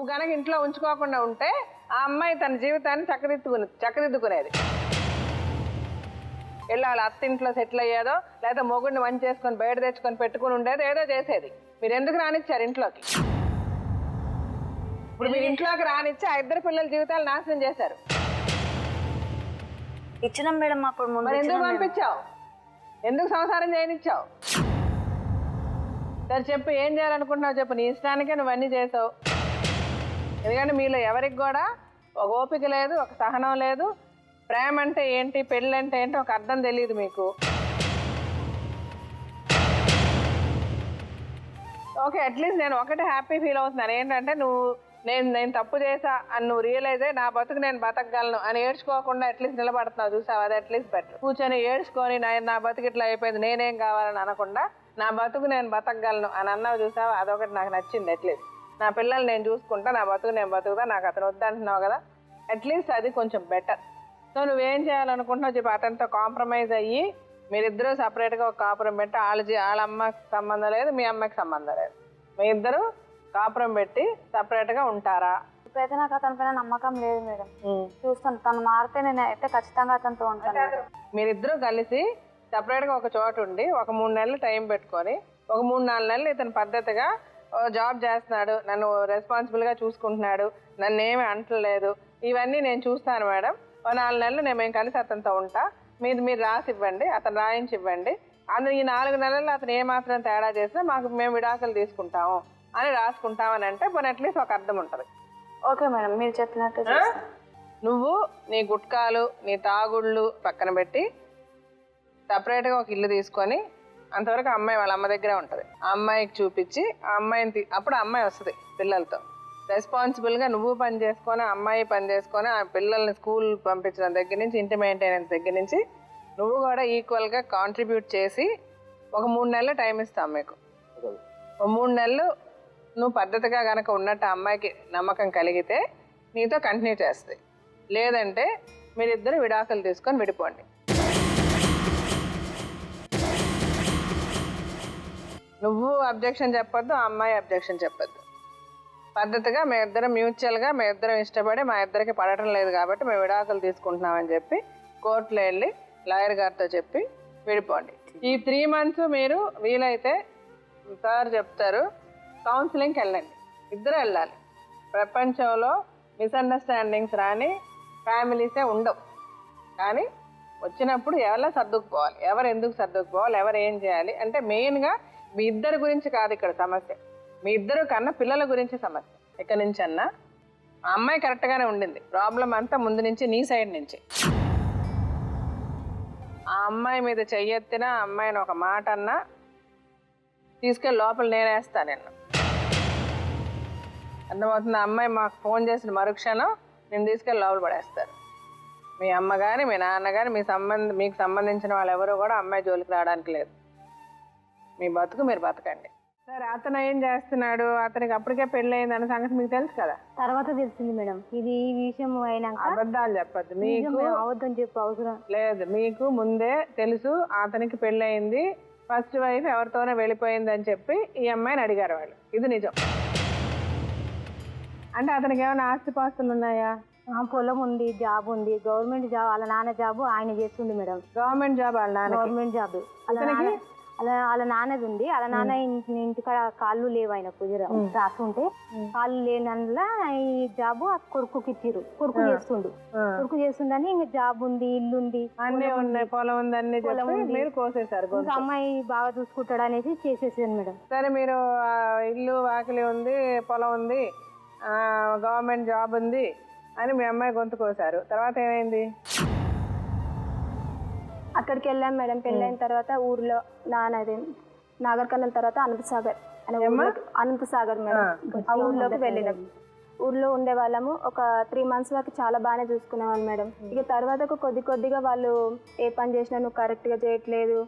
నువ్వు గనక ఇంట్లో ఉంచుకోకుండా ఉంటే ఆ అమ్మాయి తన జీవితాన్ని చక్కదిద్దుకునేది. వెళ్ళాలి అత్తింట్లో సెటిల్ అయ్యేదో లేదా మొగుడిని మంచి చేసుకొని బయట తెచ్చుకొని పెట్టుకుని ఉండేదో ఏదో చేసేది. మీరు ఎందుకు రానిచ్చారు ఇంట్లోకి? ఇప్పుడు మీరు ఇంట్లోకి రానిచ్చి ఆ ఇద్దరు పిల్లల జీవితాలు నాశనం చేశారు. ఇచ్చినాం మేడం అప్పుడు ముందు. మరి ఎందుకు పంపించావు? ఎందుకు సంసారం చేయనిచ్చావు? సరే చెప్పు, ఏం చేయాలనుకుంటున్నావు చెప్పు. నీ ఇష్టానికే నువ్వు అన్నీ చేసావు. ఎందుకంటే మీలో ఎవరికి కూడా ఒక ఓపిక లేదు, ఒక సహనం లేదు. ప్రేమ అంటే ఏంటి, పెళ్ళి అంటే ఏంటి ఒక అర్థం తెలియదు మీకు. ఓకే, అట్లీస్ట్ నేను ఒకటి హ్యాపీ ఫీల్ అవుతున్నాను ఏంటంటే నేను తప్పు చేసా అని నువ్వు రియలైజ్ అయ్యి నా బతుకు నేను బతకగలను అని ఏడ్చుకోకుండా అట్లీస్ట్ నిలబడుతున్నావు చూసావు, అది అట్లీస్ట్ బెటర్. కూర్చొని ఏడ్చుకొని నా బతుకు ఇట్లా అయిపోయింది నేనేం కావాలని అనకుండా నా బతుకు నేను బతకగలను అని అన్నావు చూసావు, అదొకటి నాకు నచ్చింది. అట్లీస్ట్ నా పిల్లలు నేను చూసుకుంటా, నా బతుకు నేను బతుకుతా, నాకు అతను వద్దంటున్నావు కదా, అట్లీస్ట్ అది కొంచెం బెటర్. సో నువ్వేం చేయాలనుకుంటున్నావు చెప్పి అతనితో కాంప్రమైజ్ అయ్యి మీరిద్దరూ సపరేట్గా ఒక కాపురం పెట్టి వాళ్ళ అమ్మకి సంబంధం లేదు, మీ అమ్మకి సంబంధం లేదు, మీ ఇద్దరు కాపురం పెట్టి సపరేట్గా ఉంటారా? ఇప్పుడైతే నాకు అతని పైన నమ్మకం లేదు మేడం. చూస్తాను, తను మారితే నేను అయితే ఖచ్చితంగా అతనితో ఉంటాను. మీరిద్దరూ కలిసి సపరేట్గా ఒక చోట ఉండి ఒక 3 నెలలు టైం పెట్టుకొని ఒక 3-4 నెలలు ఇతను పద్ధతిగా జాబ్ చేస్తున్నాడు, నన్ను రెస్పాన్సిబుల్గా చూసుకుంటున్నాడు, నన్ను ఏమీ అంటలేదు, ఇవన్నీ నేను చూస్తాను మేడం, 4 నెలలు మేము కలిసి అతనితో ఉంటా, మీరు రాసి ఇవ్వండి, అతను రాయించి ఇవ్వండి, అందులో ఈ 4 నెలల్లో అతను ఏమాత్రం తేడా చేసినా మేము విడాకులు తీసుకుంటాము అని రాసుకుంటామని అంటే పోనీ అట్లీస్ట్ ఒక అర్థం ఉంటుంది. ఓకే మేడం, మీరు చెప్పినట్టు నువ్వు నీ గుట్కాలు నీ తాగుళ్ళు పక్కన పెట్టి సపరేట్గా ఒక ఇల్లు తీసుకొని అంతవరకు అమ్మాయి వాళ్ళ అమ్మ దగ్గరే ఉంటుంది, ఆ అమ్మాయికి చూపించి ఆ అమ్మాయిని అప్పుడు అమ్మాయి వస్తుంది పిల్లలతో. రెస్పాన్సిబుల్గా నువ్వు పని చేసుకొని అమ్మాయి పని చేసుకొని ఆ పిల్లల్ని స్కూల్ పంపించడం దగ్గర నుంచి ఇంటి మెయింటెనెన్స్ దగ్గర నుంచి నువ్వు కూడా ఈక్వల్గా కాంట్రిబ్యూట్ చేసి ఒక 3 నెలలు టైం ఇస్తాం మీకు. ఒక 3 నెలలు నువ్వు పద్ధతిగా కనుక ఉన్నట్టు అమ్మాయికి నమ్మకం కలిగితే నీతో కంటిన్యూ చేస్తుంది, లేదంటే మీరిద్దరు విడాకులు తీసుకొని విడిపోండి. నువ్వు అబ్జెక్షన్ చెప్పొద్దు, ఆ అమ్మాయి అబ్జెక్షన్ చెప్పొద్దు. పద్ధతిగా మేమిద్దరం మ్యూచువల్గా మేమిద్దరం ఇష్టపడి మా ఇద్దరికి పడటం లేదు కాబట్టి మేము విడాకులు తీసుకుంటున్నామని చెప్పి కోర్టులో వెళ్ళి లాయర్ గారితో చెప్పి విడిపోండి. ఈ 3 months మీరు వీలైతే సార్ చెప్తారు కౌన్సిలింగ్కి వెళ్ళండి, ఇద్దరు వెళ్ళాలి. ప్రపంచంలో మిస్అండర్స్టాండింగ్స్ రాని ఫ్యామిలీసే ఉండవు, కానీ వచ్చినప్పుడు ఎవరు సర్దుకుపోవాలి, ఎవరు ఎందుకు సర్దుకుపోవాలి, ఎవరు ఏం చేయాలి అంటే మెయిన్గా మీ ఇద్దరి గురించి కాదు ఇక్కడ సమస్య, మీ ఇద్దరు కన్నా పిల్లల గురించి సమస్య. ఇక్కడ నుంచి అన్నా ఆ అమ్మాయి కరెక్ట్గానే ఉండింది, ప్రాబ్లం అంతా ముందు నుంచి నీ సైడ్ నుంచి. ఆ అమ్మాయి మీద చెయ్యెత్తినా ఆ అమ్మాయిని ఒక మాట అన్నా తీసుకెళ్ళి లోపల నేనేస్తాను నిన్ను, అర్థమవుతుంది? ఆ అమ్మాయి మాకు ఫోన్ చేసిన మరుక్షణం నేను తీసుకెళ్ళి లోపల పడేస్తారు. మీ అమ్మ కానీ మీ నాన్న కానీ మీకు సంబంధించిన వాళ్ళు ఎవరు కూడా అమ్మాయి జోలికి రావడానికి లేదు. మీ బతుకు మీరు బతకండి. సరే, అతను ఏం చేస్తున్నాడు, అతనికి అప్పటికే పెళ్ళయింది అన్న సంగతి మీకు తెలుసు కదా? తర్వాత తెలిసింది మేడం, ఇది ఈ విషయం అయినాక. అబద్ధాలు చెప్పద్దు, మీకు అవద్దం చెప్పు అవసరం లేదు. మీకు ముందే తెలుసు అతనికి పెళ్ళయింది, ఫస్ట్ వైఫ్ ఎవరితోనే వెళ్ళిపోయింది అని చెప్పి ఈ అమ్మాయిని అడిగారు వాళ్ళు, ఇది నిజం. అంటే అతనికి ఏమైనా ఆస్తిపాస్తులు ఉన్నాయా? పొలం ఉంది, జాబ్ ఉంది, గవర్నమెంట్ జాబ్, వాళ్ళ నాన్న జాబ్ ఆయన చేస్తుంది మేడం. గవర్నమెంట్ జాబ్ వాళ్ళ నాన్న? గవర్నమెంట్ జాబ్ వాళ్ళ నాన్నది ఉంది. వాళ్ళ నాన్న ఇంటికాడ కాళ్ళు లేవు, ఆయన కుదిర రాస్తుంటే కాళ్ళు లేనందున ఈ జాబ్ కొడుకుకి ఇచ్చిర్రు. కొడుకు చేస్తుండని ఇంకా జాబ్ ఉంది, ఇల్లు ఉంది, అన్ని ఉన్నాయి, పొలం ఉంది, అన్ని మీరు కోసేసారు. ఇంకా అమ్మాయి బాగా చూసుకుంటాడు అనేసి చేసేసాను మేడం. సరే, మీరు ఇల్లు వాకిలి ఉంది, పొలం ఉంది, గవర్నమెంట్ జాబ్ ఉంది అని మీ అమ్మాయి గొంతు కోసారు. తర్వాత ఏమైంది? అక్కడికి వెళ్ళాం మేడం. పెళ్ళైన తర్వాత ఊర్లో నాన్నది నాగర్ కర్నూల్ తర్వాత అనంతసాగర్ మేడం, ఆ ఊర్లోకి వెళ్ళినాం. ఊర్లో ఉండే వాళ్ళము ఒక 3 months వరకు చాలా బాగానే చూసుకునేవాళ్ళు మేడం. ఇక తర్వాత కొద్దిగా వాళ్ళు ఏ పని చేసినా నువ్వు కరెక్ట్గా చేయట్లేదు,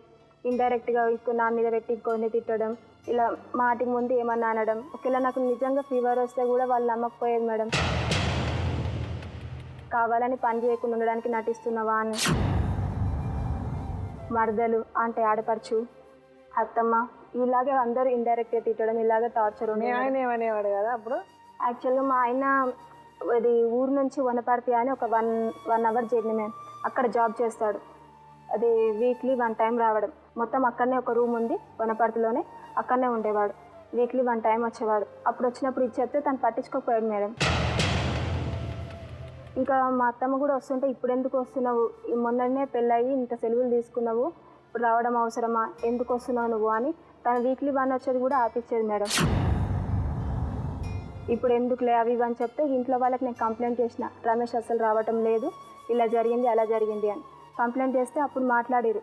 ఇండైరెక్ట్గా నా మీద పెట్టి ఇంకొన్ని తిట్టడం, ఇలా మాటికి ముందు ఏమన్నా అనడం. ఒకవేళ నాకు నిజంగా ఫీవర్ వస్తే కూడా వాళ్ళు నమ్మకపోయేది మేడం. కావాలని పని చేయకుండా ఉండడానికి నటిస్తున్నావా అని. మరదలు అంటే ఆడపడుచు, అత్తమ్మ, ఇలాగే అందరూ ఇండైరెక్ట్గా తిట్టడం, ఇలాగే టార్చర్. ఆయన ఏమనేవాడు కదా అప్పుడు? యాక్చువల్గా మా ఆయన అది ఊరు నుంచి వనపర్తి అని ఒక వన్ అవర్ జర్నీ మ్యామ్. అక్కడ జాబ్ చేస్తాడు. అది వీక్లీ 1 టైం రావడం. మొత్తం అక్కడనే ఒక రూమ్ ఉంది వనపర్తిలోనే, అక్కడనే ఉండేవాడు. వీక్లీ 1 టైం వచ్చేవాడు. అప్పుడు వచ్చినప్పుడు ఇది చెప్తే తను పట్టించుకోకపోయాడు మేడం. ఇంకా మా అత్తమ్మ కూడా వస్తుంటే ఇప్పుడు ఎందుకు వస్తున్నావు, మొన్ననే పెళ్ళయి ఇంత సెలవులు తీసుకున్నావు, ఇప్పుడు రావడం అవసరమా, ఎందుకు వస్తున్నావు నువ్వు అని తను వీక్లీ 1 వచ్చేది కూడా ఆపిచ్చేది మేడం. ఇప్పుడు ఎందుకులే అవి ఇవి అని చెప్తే ఇంట్లో వాళ్ళకి నేను కంప్లైంట్ చేసిన, రమేష్ అసలు రావటం లేదు, ఇలా జరిగింది అలా జరిగింది అని కంప్లైంట్ చేస్తే అప్పుడు మాట్లాడారు.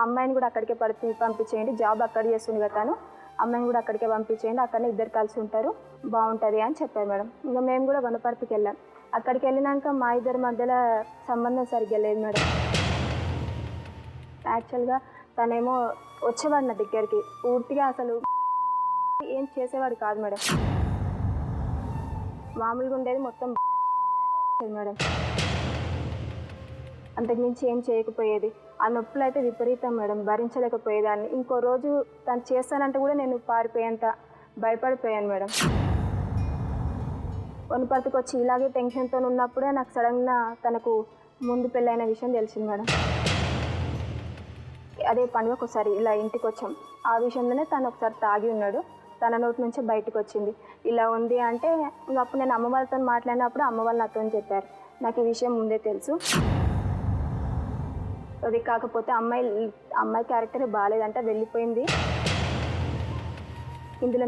అమ్మాయిని కూడా అక్కడికే పంపించేయండి, జాబ్ అక్కడ చేస్తుంది కదా తను, అమ్మాయిని కూడా అక్కడికే పంపించేయండి, అక్కడనే ఇద్దరు కలిసి ఉంటారు, బాగుంటుంది అని చెప్పారు మేడం. ఇంకా మేము కూడా వనపర్తికి వెళ్ళాం. అక్కడికి వెళ్ళినాక మా ఇద్దరి మధ్యలో సంబంధం సరిగ్గా లేదు మేడం. యాక్చువల్గా తనేమో వచ్చేవాడు నా దగ్గరికి, పూర్తిగా అసలు ఏం చేసేవాడు కాదు మేడం. మామూలుగా ఉండేది మొత్తం మేడం, అంతకుమించి ఏం చేయకపోయేది. ఆ నొప్పులు అయితే విపరీతం మేడం, భరించలేకపోయేదాన్ని. ఇంకో రోజు తను చేస్తానంటే కూడా నేను పారిపోయేంత భయపడిపోయాను మేడం. వనపర్తికి వచ్చి ఇలాగే టెన్షన్తో ఉన్నప్పుడే నాకు సడన్గా తనకు ముందు పెళ్ళైన విషయం తెలిసింది మేడం. అదే పనిగా ఒకసారి ఇలా ఇంటికి వచ్చాం. ఆ విషయంలోనే తను ఒకసారి తాగి ఉన్నాడు, తన నోటి నుంచి బయటకు వచ్చింది ఇలా ఉంది అంటే. ఇంక అప్పుడు నేను అమ్మ వాళ్ళతో మాట్లాడినప్పుడు అమ్మ వాళ్ళు నాతో చెప్పారు, నాకు ఈ విషయం ముందే తెలుసు, అది కాకపోతే అమ్మాయి క్యారెక్టర్ బాగాలేదంటే వెళ్ళిపోయింది, ఇందులో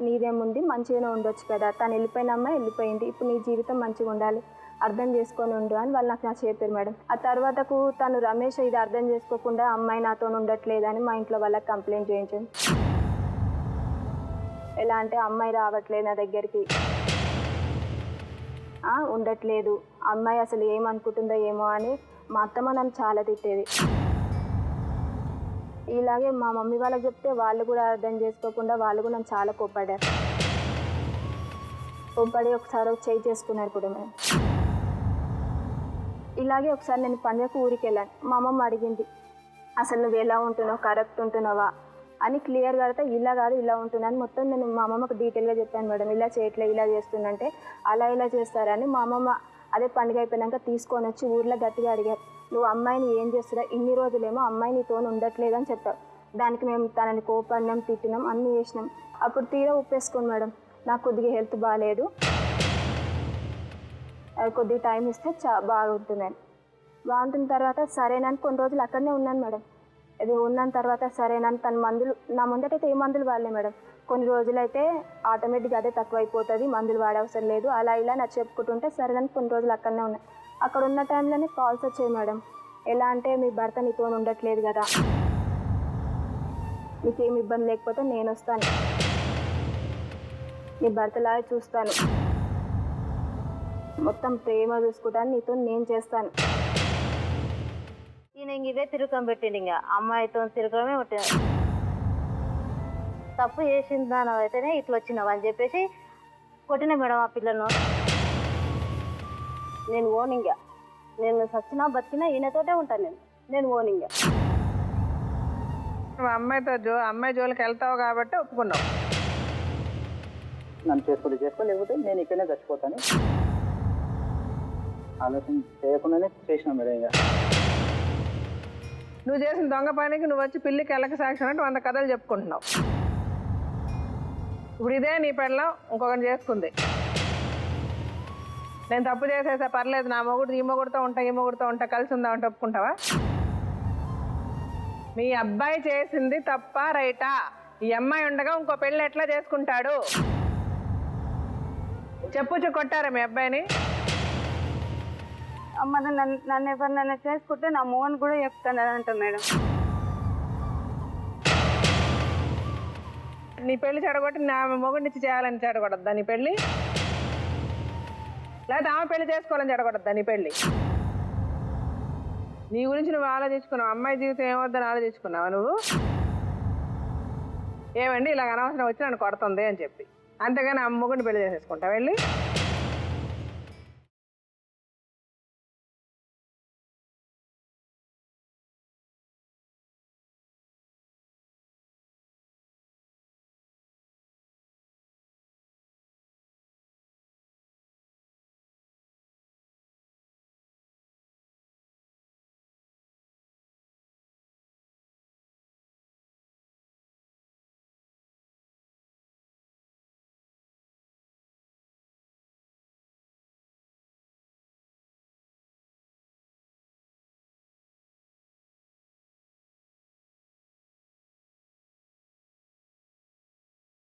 నీదేముంది, మంచిగానే ఉండొచ్చు కదా, తను వెళ్ళిపోయిన అమ్మాయి వెళ్ళిపోయింది, ఇప్పుడు నీ జీవితం మంచిగా ఉండాలి, అర్థం చేసుకొని ఉండు అని వాళ్ళు నాకు చెప్పారు మేడం. ఆ తర్వాతకు తను రమేష్ ఇది అర్థం చేసుకోకుండా అమ్మాయి నాతో ఉండట్లేదని మా ఇంట్లో వాళ్ళకి కంప్లైంట్ చేయించాను. ఎలా అంటే అమ్మాయి రావట్లేదు నా దగ్గరికి, ఉండట్లేదు, అమ్మాయి అసలు ఏమనుకుంటుందో ఏమో అని మా అత్తమ్మ నన్ను చాలా తిట్టేది. ఇలాగే మా మమ్మీ వాళ్ళకి చెప్తే వాళ్ళు కూడా అర్థం చేసుకోకుండా వాళ్ళు కూడా నన్ను చాలా కోప్పడి ఒకసారి చేయి చేసుకున్నారు కూడా మేము. ఇలాగే ఒకసారి నేను పండుగకు ఊరికి వెళ్ళాను. మా అమ్మమ్మ అడిగింది, అసలు నువ్వు ఎలా ఉంటున్నావు, కరెక్ట్ ఉంటున్నావా అని క్లియర్ కడితే ఇలా కాదు ఇలా ఉంటున్నాను మొత్తం నేను మా అమ్మమ్మకు డీటెయిల్గా చెప్పాను మేడం. ఇలా చేయట్లే ఇలా చేస్తుందంటే అలా ఇలా చేస్తారని మా అమ్మమ్మ అదే పండుగ అయిపోయాక తీసుకొని వచ్చి ఊర్లో గట్టిగా అడిగారు, నువ్వు అమ్మాయిని ఏం చేస్తున్నావు, ఇన్ని రోజులేమో అమ్మాయి నీతో ఉండట్లేదు అని చెప్పావు. దానికి మేము తనని కోపడినాం, తిట్టినాం, అన్నీ చేసినాం. అప్పుడు తీరా ఒప్పేసుకోండి మేడం, నాకు కొద్దిగా హెల్త్ బాగాలేదు, కొద్దిగా టైం ఇస్తే బాగుంటుందని. బాగుంటున్న తర్వాత సరేనని కొన్ని రోజులు అక్కడనే ఉన్నాను మేడం. అది ఉన్న తర్వాత సరేనని తన మందులు నా ముందటైతే ఏ మందులు వాడలే మేడం. కొన్ని రోజులైతే ఆటోమేటిక్గా అదే తక్కువైపోతుంది, మందులు వాడవసరం లేదు అలా ఇలా నాకు చెప్పుకుంటుంటే సరేనని కొన్ని రోజులు అక్కడనే ఉన్నాయి. అక్కడ ఉన్న టైంలోనే కాల్స్ వచ్చాయి మేడం. ఎలా అంటే మీ భర్త నీతో ఉండట్లేదు కదా, నీకేమి ఇబ్బంది లేకపోతే నేను వస్తాను, నీ భర్తలాగా చూస్తాను, మొత్తం ప్రేమ చూసుకుంటాను, నీతో నేను చేస్తాను. ఈయన ఇదే తిరుగుకం పెట్టిండు, ఇంకా అమ్మాయితో తిరగడమే ఉంటుంది. తప్పు చేసిన దాని అయితేనే ఇట్లా వచ్చినావు అని చెప్పేసి కొట్టిన మేడం ఆ పిల్లను. నేను ఓనింగా, నేను సచ్చినా బతికినా ఈయనతోటే ఉంటాను, నేను ఓనింగా. అమ్మాయి జోలికి వెళ్తావు కాబట్టి ఒప్పుకున్నావు. నన్ను చేసుకో లేకపోతే నేను ఇక్కడనే చచ్చిపోతాను ఆలోచన చేయకుండానే చేసిన మేడం. ఇక నువ్వు చేసిన దొంగ పనికి నువ్వు వచ్చి పిల్లికి ఎల్లక సాక్షి అంటే 100 కథలు చెప్పుకుంటున్నావు. ఇప్పుడు ఇదే నీ పెళ్ళం ఇంకొకటి చేసుకుంది, నేను తప్పు చేసేసా పర్లేదు, నా మొగుడు ఈ మొగుడుతో ఉంటా ఈ మొగుడుతో ఉంటా కలిసి ఉందామంటే ఒప్పుకుంటావా? మీ అబ్బాయి చేసింది తప్ప రైటా? ఈ అమ్మాయి ఉండగా ఇంకో పెళ్ళి ఎట్లా చేసుకుంటాడు? చెప్పుచ్చు కొట్టారా మీ అబ్బాయిని? అమ్మ నన్ను ఎవరినైనా చేసుకుంటే నా మోహన్ కూడా చెప్తాను అంట మేడం. నీ పెళ్లి చెడగొట్టి నా మొగుడినిచ్చి చేయాలని చెడగొడద్దా నీ పెళ్ళి? లేకపోతే ఆమె పెళ్లి చేసుకోవాలని చెడగొడద్దా నీ పెళ్ళి? నీ గురించి నువ్వు ఆలోచించుకున్నావు, అమ్మాయి జీవితం ఏమొద్దని ఆలోచించుకున్నావా నువ్వు? ఏమండి ఇలాగ అనవసరం వచ్చి నన్ను కొడుతుంది అని చెప్పి, అంతేగాని ఆ మొగుడిని పెళ్లి చేసేసుకుంటావు వెళ్ళి.